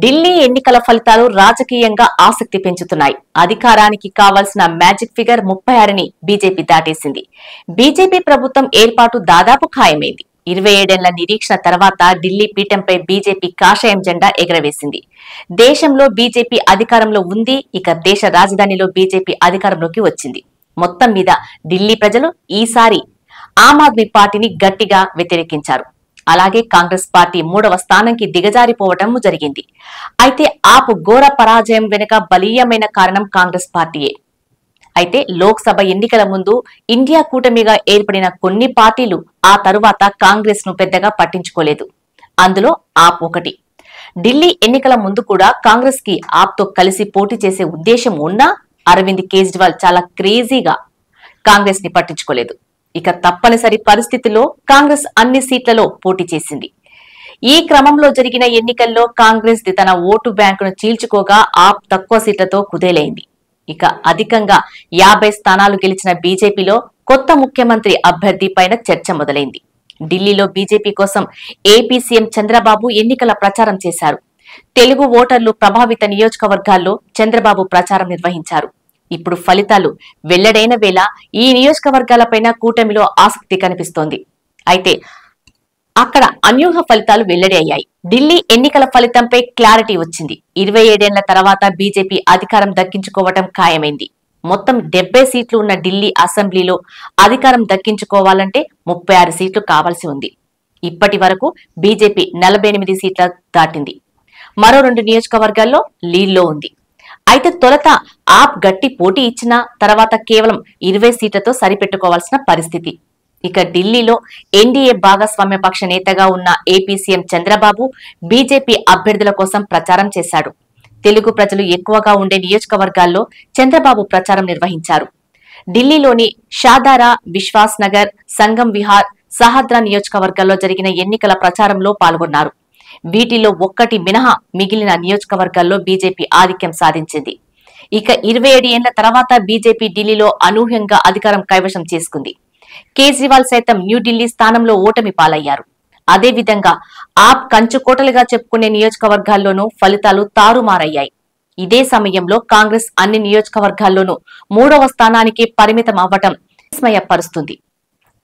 ఢిల్లీ ఎన్నికల ఫలితాలు రాజకీయంగా ఆసక్తి పెంచుతున్నాయి. అధికారానికి కావాల్సిన మ్యాజిక్ ఫిగర్ 36ని బీజేపీ దాటేసింది. బీజేపీ ప్రభుత్వం ఏర్పాటు దాదాపు ఖాయమైంది. 27 ఏళ్ల నిరీక్షణ తర్వాత ఢిల్లీ పీఠంపై బీజేపీ కాషాయం జెండా ఎగరవేసింది. దేశంలో బీజేపీ అధికారంలో ఉంది. ఇక దేశ రాజధానిలో బీజేపీ అధికారంలోకి వచ్చింది. మొత్తం మీద ఢిల్లీ ప్రజలు ఈసారి ఆమ్ ఆద్మీ పార్టీని గట్టిగా వ్యతిరేకించారు. అలాగే కాంగ్రెస్ పార్టీ 3వ స్థానంకి దిగజారిపోవటం జరిగింది. అయితే ఆప్ ఘోర పరాజయం వెనుక బలీయమైన కారణం కాంగ్రెస్ పార్టీయే. అయితే లోక్సభ ఎన్నికల ముందు ఇండియా కూటమిగా ఏర్పడిన కొన్ని పార్టీలు ఆ తరువాత కాంగ్రెస్ ను పెద్దగా పట్టించుకోలేదు. అందులో ఆప్ ఒకటి. ఢిల్లీ ఎన్నికల ముందు కూడా కాంగ్రెస్ కి ఆప్ తో కలిసి పోటీ చేసే ఉద్దేశం ఉన్నా అరవింద్ కేజ్రీవాల్ చాలా క్రేజీగా కాంగ్రెస్ ని పట్టించుకోలేదు. ఇక తప్పనిసరి పరిస్థితిలో కాంగ్రెస్ అన్ని సీట్లలో పోటీ చేసింది. ఈ క్రమంలో జరిగిన ఎన్నికల్లో కాంగ్రెస్ తన ఓటు బ్యాంకును చీల్చుకోగా ఆప్ తక్కువ సీట్లతో కుదేలైంది. ఇక అధికంగా 50 స్థానాలు గెలిచిన బీజేపీలో కొత్త ముఖ్యమంత్రి అభ్యర్థి పైన చర్చ మొదలైంది. ఢిల్లీలో బీజేపీ కోసం ఏపీ సీఎం చంద్రబాబు ఎన్నికల ప్రచారం చేశారు. తెలుగు ఓటర్లు ప్రభావిత నియోజకవర్గాల్లో చంద్రబాబు ప్రచారం నిర్వహించారు. ఇప్పుడు ఫలితాలు వెల్లడైన వేళ ఈ నియోజకవర్గాలపైన కూటమిలో ఆసక్తి కనిపిస్తోంది. అయితే అక్కడ అనూహ్య ఫలితాలు వెల్లడి అయ్యాయి. ఢిల్లీ ఎన్నికల ఫలితంపై క్లారిటీ వచ్చింది. 27 ఏళ్ల తర్వాత బీజేపీ అధికారం దక్కించుకోవటం ఖాయమైంది. మొత్తం 70 సీట్లు ఉన్న ఢిల్లీ అసెంబ్లీలో అధికారం దక్కించుకోవాలంటే 36 సీట్లు కావాల్సి ఉంది. ఇప్పటి వరకు బీజేపీ 48 సీట్ల దాటింది. మరో 2 నియోజకవర్గాల్లో లీడ్లో ఉంది. అయితే తొలుత ఆప్ గట్టి పోటీ ఇచ్చిన తర్వాత కేవలం 20 సీట్లతో సరిపెట్టుకోవాల్సిన పరిస్థితి. ఇక ఢిల్లీలో ఎన్డీఏ భాగస్వామ్య పక్ష నేతగా ఉన్న ఏపీ సీఎం చంద్రబాబు బీజేపీ అభ్యర్థుల కోసం ప్రచారం చేశాడు. తెలుగు ప్రజలు ఎక్కువగా ఉండే నియోజకవర్గాల్లో చంద్రబాబు ప్రచారం నిర్వహించారు. ఢిల్లీలోని షాదారా, విశ్వాస్ నగర్, సంగం విహార్, సహద్రా నియోజకవర్గాల్లో జరిగిన ఎన్నికల ప్రచారంలో పాల్గొన్నారు. వీటిలో ఒక్కటి మినహా మిగిలిన నియోజకవర్గాల్లో బీజేపీ ఆధిక్యం సాధించింది. ఇక 27 ఏళ్ల తర్వాత బీజేపీ ఢిల్లీలో అనూహ్యంగా అధికారం కైవశం చేసుకుంది. కేజ్రీవాల్ సైతం న్యూఢిల్లీ స్థానంలో ఓటమి పాలయ్యారు. అదేవిధంగా ఆప్ కంచుకోటలుగా చెప్పుకునే నియోజకవర్గాల్లోనూ ఫలితాలు తారుమారయ్యాయి. ఇదే సమయంలో కాంగ్రెస్ అన్ని నియోజకవర్గాల్లోనూ 3వ స్థానానికి పరిమితం అవ్వటం విస్మయపరుస్తుంది.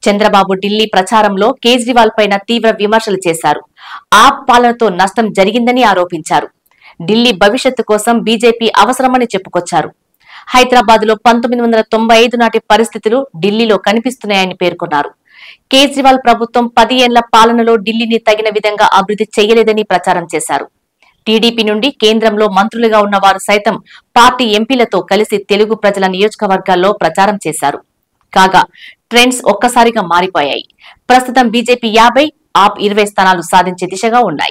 చంద్రబాబు ఢిల్లీ ప్రచారంలో కేజ్రీవాల్ పైన తీవ్ర విమర్శలు చేశారు. ఆప్ పాలనతో నష్టం జరిగిందని ఆరోపించారు. ఢిల్లీ భవిష్యత్తు కోసం బీజేపీ అవసరమని చెప్పుకొచ్చారు. హైదరాబాద్ లో 1995 నాటి పరిస్థితులు ఢిల్లీలో కనిపిస్తున్నాయని పేర్కొన్నారు. కేజ్రీవాల్ ప్రభుత్వం 10 ఏళ్ల పాలనలో ఢిల్లీని తగిన విధంగా అభివృద్ధి చేయలేదని ప్రచారం చేశారు. టీడీపీ నుండి కేంద్రంలో మంత్రులుగా ఉన్న వారు సైతం పార్టీ ఎంపీలతో కలిసి తెలుగు ప్రజల నియోజకవర్గాల్లో ప్రచారం చేశారు. కాగా ట్రెండ్స్ ఒక్కసారిగా మారిపోయాయి. ప్రస్తుతం బీజేపీ 50, ఆప్ 20 స్థానాలు సాధించే దిశగా ఉన్నాయి.